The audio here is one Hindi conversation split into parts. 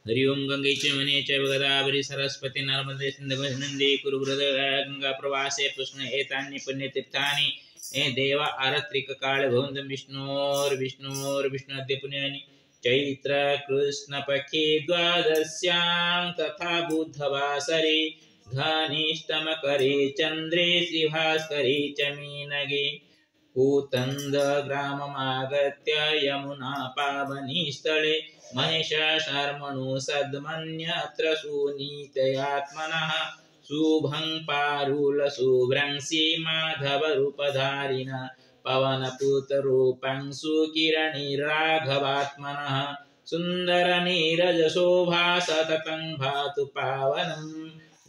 हरि ओम गंगे च यमुने च गोदावरी सरस्वती नर्मदे सिंधु नंदी कुरुवृद गंगा प्रवासे पुष्ण एतानि पुण्यतीर्थानि ए देव आरत्रिक काल भवन्तं विष्णोर्विष्णुअद्य पुण्यानि चैत्र कृष्ण पक्षे द्वादश्यां तथा बुधवासरे घनिष्ठमकरे चन्द्रे श्रीभास्करे च मीनगे कूतंद ग्राममागत्य यमुना पावनी स्थले महिषाशर्मणो सद्मन्यत्र सुनीतयात्मनः शुभं पारुलशुभ्रंसि माधवरूपधारिणः पवनपुत्ररूपं सुकिरणिराघवात्मनः सुन्दरनीरजशोभा सततं भातु पावनम्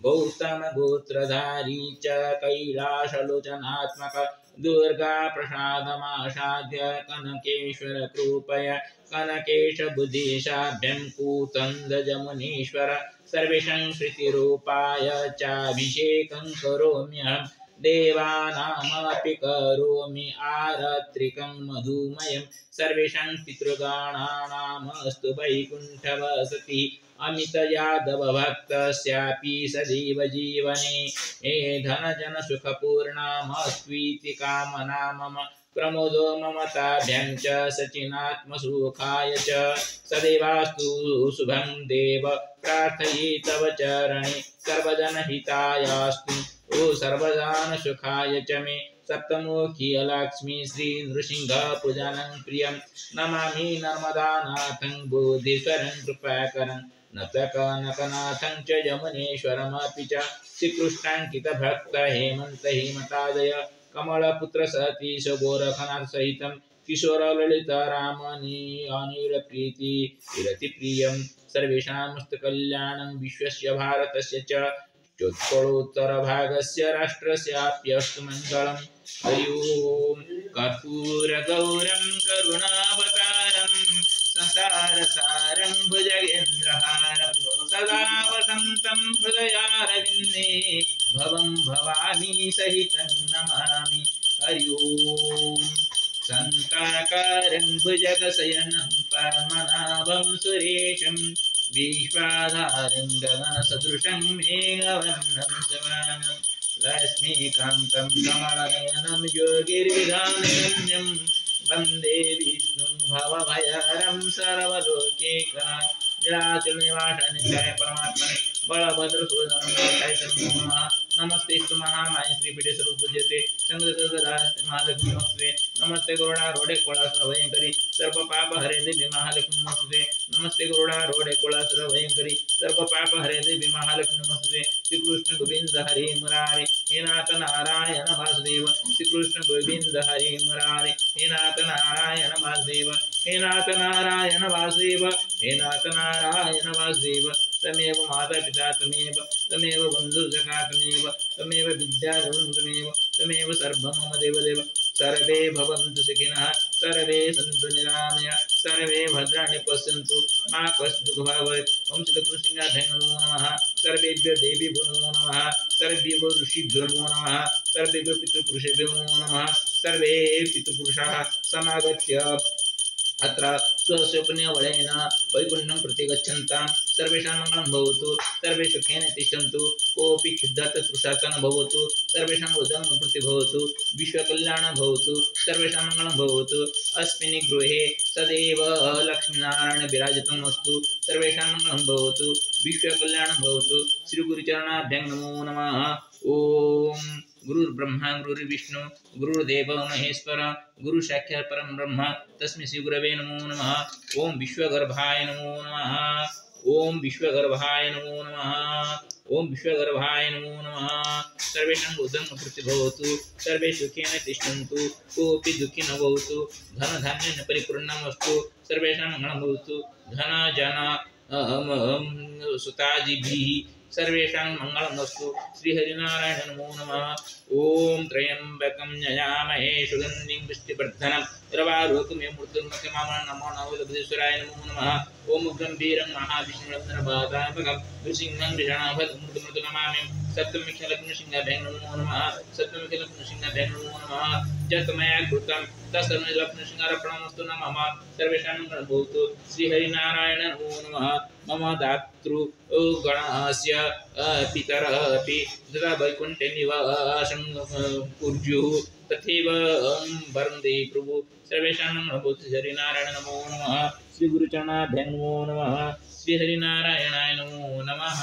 गौतमगोत्रधारी च कैलासलोचनात्मक दुर्गा प्रसादमासाद्य कनकेश्वर कृपया कनकेश बुद्धिशाभ्यं कूतन्दजमुनीश्वर सर्वेषां श्रुतिरूपाय चाभिषेकं करोम्यहं देवानामपि करोमि आरत्रिकं मधुमयं सर्वेषां पितृगणानामस्तु वैकुण्ठवसति अमितयादव भक्तस्यापि सदैव जीवने हे धन जन सुखपूर्णामस्त्वीति कामना मम प्रमोदो ममताभ्यं च सचिनात्मसुखाय च सदैवास्तु शुभं देव प्रार्थये तव चरणे सर्वजनहितायास्तु ओ सर्वजनसुखाय च मे सप्तमुखी लक्ष्मी श्री नृसिंह पूजनं प्रियं नमामि नर्मदानाथं बोधीश्वरं कृपाकरं नतकनकनाथं च यमुनेश्वरमपि च श्रीकृष्णाङ्कितभक्त हेमन्त हेमतादय कमलपुत्र सतीश गोरखनाथ सहितं किशोर ललित रामनी अनिल प्रीति विरतिप्रियं सर्वेषामस्तु कल्याणं विश्वस्य भारतस्य च चोत्तरोत्तरभागस्य राष्ट्रस्याप्यस्तु मङ्गलम् हरि ओम् कर्पूरगौरं करुणावतारं संसारसारं भुजगेन्द्रहारं सदा वसन्तं हृदयारविन्दे भवं भवानी सहितं नमामि हरि ओम् शान्ताकारं भुजगशयनं पद्मनाभं सुरेशं विश्वाधारं गगनसदृशं मेघवर्णं शमानं लक्ष्मीकान्तं कमलनयनं योगिर्विधानगम्यं वन्दे विष्णुं भवभयहरं सर्वलोकैकनाथं नीलाचलनिवासाय परमात्मने बलभद्रसूदनं नमस्ते महामाय श्रीपीठे स्वरूपूज्यते संगदास्ते महालक्ष्मी नमस्ते नमस्ते गरुडारूढे कोलासुरभयंकरी सर्व पाप हरे देवी महालक्ष्मी नमस्ते नमस्ते गरुडारूढे कोलासुरभयंकरी सर्व पाप हरे देवी महालक्ष्मी नमस्ते श्री कृष्ण गोविंद हरे मुरारे हे नाथ नारायण वासुदेव श्री कृष्ण गोविंद हरे मुरारे हे नाथ नारायण वासुदेव हे नाथ नारायण वासुदेव हे नाथ नारायण वासुदेव तमेव माता पिता तमेव बंधु सखा तमेव विद्या तमेव सर्वं मम देवदेव सर्वे भवन्तु सुखिनः सर्वे सन्तु निरामया सर्वे भद्राणि पश्यन्तु मा कश्चित् दुःखभाग् भवेत् ओं श्रीकृष्णाय नमो नमः सर्वेभ्यो देवीभ्यो नमो नमः सर्वेभ्यो ऋषिभ्यो नमो नमः सर्वेभ्यो पितृपुरुषेभ्यो नमो नमः सर्वे पितृपुरुषाः समागत्य अत्र स्वस्य पुण्यबलेन वैकुण्ठं प्रति गच्छन्तां सर्वेषां मङ्गलं भवतु सर्वे सुखेन तिष्ठन्तु कोऽपि क्षुद्धार्थतृषार्थ न भवतु सर्वेषां उदरं प्रति भवतु विश्वकल्याणं भवतु सर्वेषां मङ्गलं भवतु अस्मिन् गृहे सदैव लक्ष्मीनारायण विराजितम् अस्तु सर्वेषां मङ्गलं भवतु विश्वकल्याणं भवतु श्रीगुरुचरणाभ्यं नमो नमः ओम गुरुर्ब्रह्मा गुरुर्विष्णु गुरुर्देव महेश्वर गुरु साक्षात् परं ब्रह्म तस्मै श्री गुरवे नमो नमः ओम विश्वगर्भाय नमो नमः ओम विश्वगर्भाय नमो नमः ओम विश्वगर्भाय नमो नमः सर्वेषां उदरं भवतु सर्वे सुखेन तिष्ठन्तु कोऽपि दुःखी न भवतु धनधान्येन परिपूर्णमस्तु सर्वेषां मङ्गलं भवतु धन जन सुतादिभिः सर्वेषां मङ्गलमस्तु श्रीहरिनारायण नमो नमः ओम त्र्यम्बकं यजामहे सुगन्धिं पुष्टिवर्धनं उर्वारुकमिव मृत्युर्मुक्षमामृतं नमो नमोऽवधूश्वराय नमो नमः ओम गम्भीरं महाविष्णुरत्नपादात्मकं नृसिंहं विषाणभद्रमृत्युनमामि सप्तमुखलक्ष्मीसिंहाभ्यां नमो नमः सप्तमुखलक्ष्मीसिंहाभ्यां नमो नमः यत् मया कृतं तत्सर्वलक्ष्मीशृङ्गारप्रणमस्तु न मम सर्वेषां भवतु श्रीहरिनारायण नमो नमः मम दातृ गणस्य पितरः अपि तथा वैकुण्ठे निवासं कुर्युः तथैव वन्दे प्रभु सर्वेषां भवतु हरिनारायण नमो नमः श्री गुरुचरणाभ्यां नमो नमः श्री हरिनारायणाय नमो नमः।